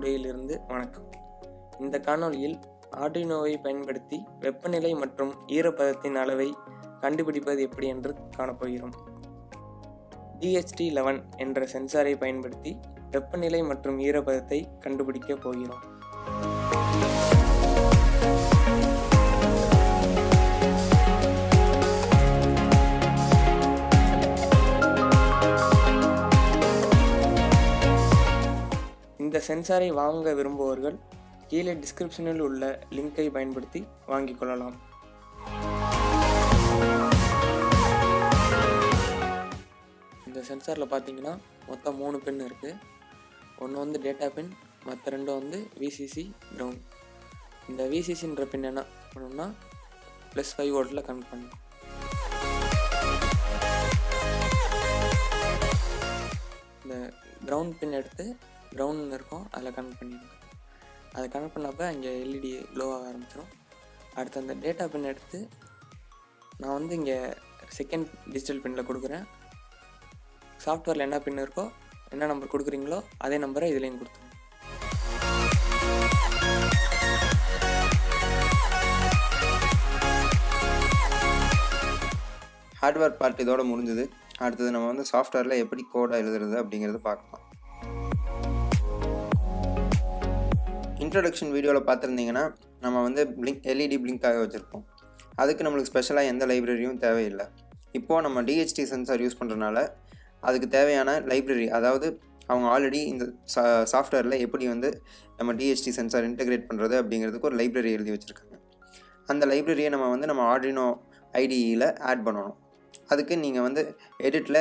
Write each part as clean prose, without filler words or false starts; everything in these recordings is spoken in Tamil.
டுடேயிலிருந்து வணக்கம். இந்த காணொளியில் ஆர்டினோவை பயன்படுத்தி வெப்பநிலை மற்றும் ஈரப்பதத்தின் அளவை கண்டுபிடிப்பது எப்படி என்று காணப்போகிறோம். DHT11 என்ற சென்சாரை பயன்படுத்தி வெப்பநிலை மற்றும் ஈரப்பதத்தை கண்டுபிடிக்க போகிறோம். இந்த சென்சாரை வாங்க விரும்புபவர்கள் கீழே டிஸ்கிரிப்ஷனில் உள்ள லிங்கை பயன்படுத்தி வாங்கிக் கொள்ளலாம். இந்த சென்சாரில் பார்த்தீங்கன்னா மொத்தம் 3 பின் இருக்குது. ஒன்று வந்து டேட்டா பின், மற்ற 2 வந்து VCC கிரவுண்ட். இந்த VCCன்ற பின் என்ன பண்ணணும்னா +5 வோல்ட்டில் கனெக்ட் பண்ணணும். இந்த கிரவுண்ட் பின் எடுத்து கிரவுண்ட் இருக்கும், அதில் கனெக்ட் பண்ணிடுங்க. அதை கனெக்ட் பண்ணப்போ இங்கே LED க்ளோ ஆக ஆரம்பிச்சிடும். அடுத்து அந்த டேட்டா பின் எடுத்து நான் வந்து இங்கே செகண்ட் டிஜிட்டல் பின்னில் கொடுக்குறேன். சாஃப்ட்வேரில் என்ன பின் இருக்கோ, என்ன நம்பர் கொடுக்குறீங்களோ அதே நம்பரை இதுலேயும் கொடுத்துருங்க. ஹார்ட்வேர் பார்ட் இதோட முடிஞ்சது. அடுத்தது நம்ம வந்து சாஃப்ட்வேரில் எப்படி கோடாக எழுதுறது அப்படிங்கிறது பார்க்கலாம். இன்ட்ரடக்ஷன் வீடியோவில் பார்த்துருந்தீங்கன்னா நம்ம வந்து LED பிளிங்காக வச்சுருப்போம். அதுக்கு நம்மளுக்கு ஸ்பெஷலாக எந்த லைப்ரரியும் தேவையில்லை. இப்போது நம்ம DHT சென்சார் யூஸ் பண்ணுறதுனால அதுக்கு தேவையான லைப்ரரி, அதாவது அவங்க ஆல்ரெடி இந்த சாஃப்ட்வேரில் எப்படி வந்து நம்ம DHT சென்சார் இன்டெகிரேட் பண்ணுறது அப்படிங்கிறதுக்கு ஒரு லைப்ரரி எழுதி வச்சுருக்காங்க. அந்த லைப்ரரியை நம்ம Arduino IDEயில் ஆட் பண்ணணும். அதுக்கு நீங்கள் வந்து எடிட்டில்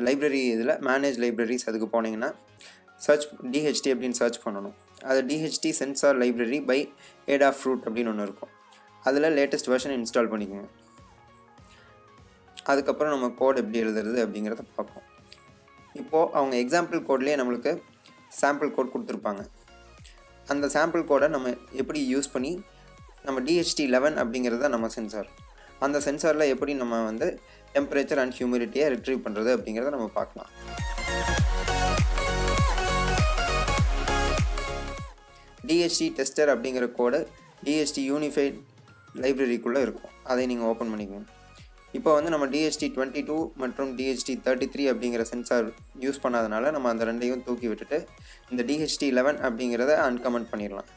லைப்ரரி இதில் மேனேஜ் லைப்ரரிஸ் அதுக்கு போனீங்கன்னா DHT அப்படின்னு சர்ச் பண்ணணும். அது DHT sensor library by Adafruit அப்படின்னு ஒன்று இருக்கும். அதில் லேட்டஸ்ட் வெர்ஷன் இன்ஸ்டால் பண்ணிக்கோங்க. அதுக்கப்புறம் நம்ம கோட் எப்படி எழுதுறது அப்படிங்கிறத பார்ப்போம். இப்போது அவங்க எக்ஸாம்பிள் கோட்லேயே நம்மளுக்கு சாம்பிள் கோட் கொடுத்துருப்பாங்க. அந்த சாம்பிள் கோடை நம்ம எப்படி யூஸ் பண்ணி நம்ம DHT11 அப்படிங்கிறத நம்ம சென்சார், அந்த சென்சாரில் எப்படி நம்ம வந்து டெம்பரேச்சர் அண்ட் ஹியூமிடிட்டியை ரிட்ரீவ் பண்ணுறது அப்படிங்கிறத நம்ம பார்க்கலாம். DHT டெஸ்டர் அப்படிங்கிற கோடு DHT யூனிஃபைட் லைப்ரரிக்குள்ளே இருக்கும். அதை நீங்கள் ஓப்பன் பண்ணிக்கோங்க. இப்போ வந்து நம்ம DHT22 மற்றும் DHT33 அப்படிங்கிற சென்சார் யூஸ் பண்ணாதனால நம்ம அந்த ரெண்டையும் தூக்கி விட்டுட்டு இந்த DHT11 அப்படிங்கிறத அன்கமெண்ட் பண்ணிடலாம்.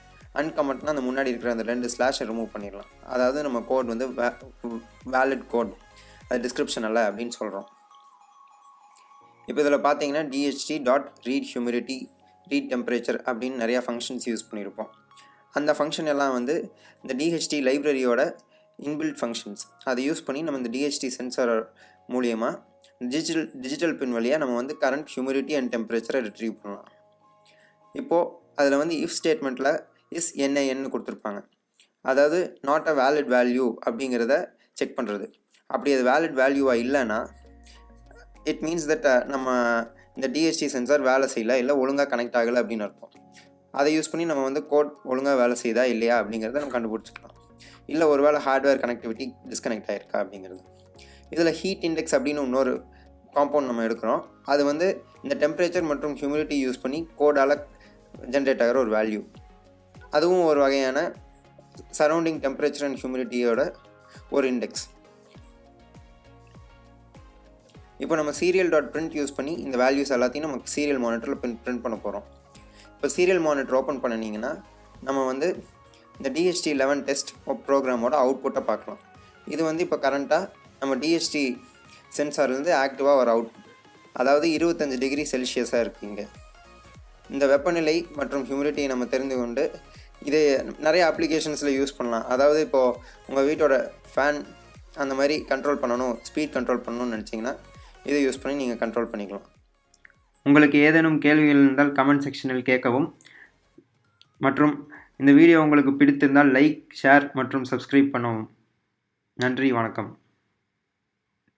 அன்கமெண்ட்னா அந்த முன்னாடி இருக்கிற அந்த 2 ஸ்லாஷை ரிமூவ் பண்ணிடலாம். அதாவது நம்ம கோட் வந்து வேலிட் கோட், அது டிஸ்கிரிப்ஷன் அல்ல அப்படின்னு சொல்கிறோம். இப்போ இதில் பார்த்தீங்கன்னா DHT.read humidity, read temperature அப்படின்னு நிறையா ஃபங்க்ஷன்ஸ் யூஸ் பண்ணியிருப்போம். அந்த ஃபங்க்ஷன் எல்லாம் வந்து இந்த DHT லைப்ரரியோட இன்பில்ட் ஃபங்க்ஷன்ஸ். அதை யூஸ் பண்ணி நம்ம இந்த DHT சென்சார் மூலியமாக டிஜிட்டல் பின் வழியாக நம்ம வந்து கரண்ட், ஹியூமிடிட்டி அண்ட் டெம்பரேச்சரை ரிட்ரீவ் பண்ணலாம். இப்போது அதில் வந்து இஃப் ஸ்டேட்மெண்ட்டில் இஸ் NaN கொடுத்துருப்பாங்க. அதாவது நாட் அ வேலிட் வேல்யூ அப்படிங்கிறத செக் பண்ணுறது. அப்படி அது வேலிட் வேல்யூவாக இல்லைன்னா இட் மீன்ஸ் தட் நம்ம இந்த DHT சென்சார் வேலை செய்யலை, இல்லை ஒழுங்காக கனெக்ட் ஆகலை அப்படின்னு அர்த்தம். அதை யூஸ் பண்ணி நம்ம வந்து கோட் ஒழுங்காக வேலை செய்யுதா இல்லையா அப்படிங்கிறத நம்ம கண்டுபிடிச்சிக்கலாம். இல்லை ஒருவேளை ஹார்ட்வேர் கனெக்டிவிட்டி டிஸ்கனெக்ட் ஆகிருக்கா அப்படிங்கிறது. இதில் ஹீட் இண்டெக்ஸ் அப்படின்னு இன்னொரு காம்பவுண்ட் நம்ம எடுக்கிறோம். அது வந்து இந்த டெம்பரேச்சர் மற்றும் ஹியூமிடிட்டி யூஸ் பண்ணி கோடால் ஜென்ரேட் ஆகிற ஒரு வேல்யூ. அதுவும் ஒரு வகையான சரௌண்டிங் டெம்பரேச்சர் அண்ட் ஹியூமிடிட்டியோட ஒரு இண்டெக்ஸ். இப்போ நம்ம serial.print யூஸ் பண்ணி இந்த வேல்யூஸ் எல்லாத்தையும் நம்ம சீரியல் மானிட்டரில் பிரிண்ட் பண்ண போகிறோம். இப்போ சீரியல் மானிட்டர் ஓப்பன் பண்ணிங்கன்னா நம்ம வந்து இந்த DHT11 டெஸ்ட் ப்ரோக்ராமோட அவுட்புட்டை பார்க்கலாம். இது வந்து இப்போ கரண்ட்டாக நம்ம DHT சென்சார்லேருந்து ஆக்டிவாக ஒரு அவுட்புட், அதாவது 25 டிகிரி செல்சியஸாக இருக்குங்க. இந்த வெப்பநிலை மற்றும் ஹியூமிடிட்டியை நம்ம தெரிந்து கொண்டு இதை நிறைய அப்ளிகேஷன்ஸில் யூஸ் பண்ணலாம். அதாவது இப்போது உங்கள் வீட்டோட ஃபேன் அந்த மாதிரி கண்ட்ரோல் பண்ணணும், ஸ்பீட் கண்ட்ரோல் பண்ணணும்னு நினச்சிங்கன்னா இதை யூஸ் பண்ணி நீங்கள் கண்ட்ரோல் பண்ணிக்கலாம். உங்களுக்கு ஏதேனும் கேள்விகள் இருந்தால் கமெண்ட் செக்ஷனில் கேட்கவும், மற்றும் இந்த வீடியோ உங்களுக்கு பிடித்திருந்தால் லைக், ஷேர் மற்றும் சப்ஸ்கிரைப் பண்ணவும். நன்றி, வணக்கம்.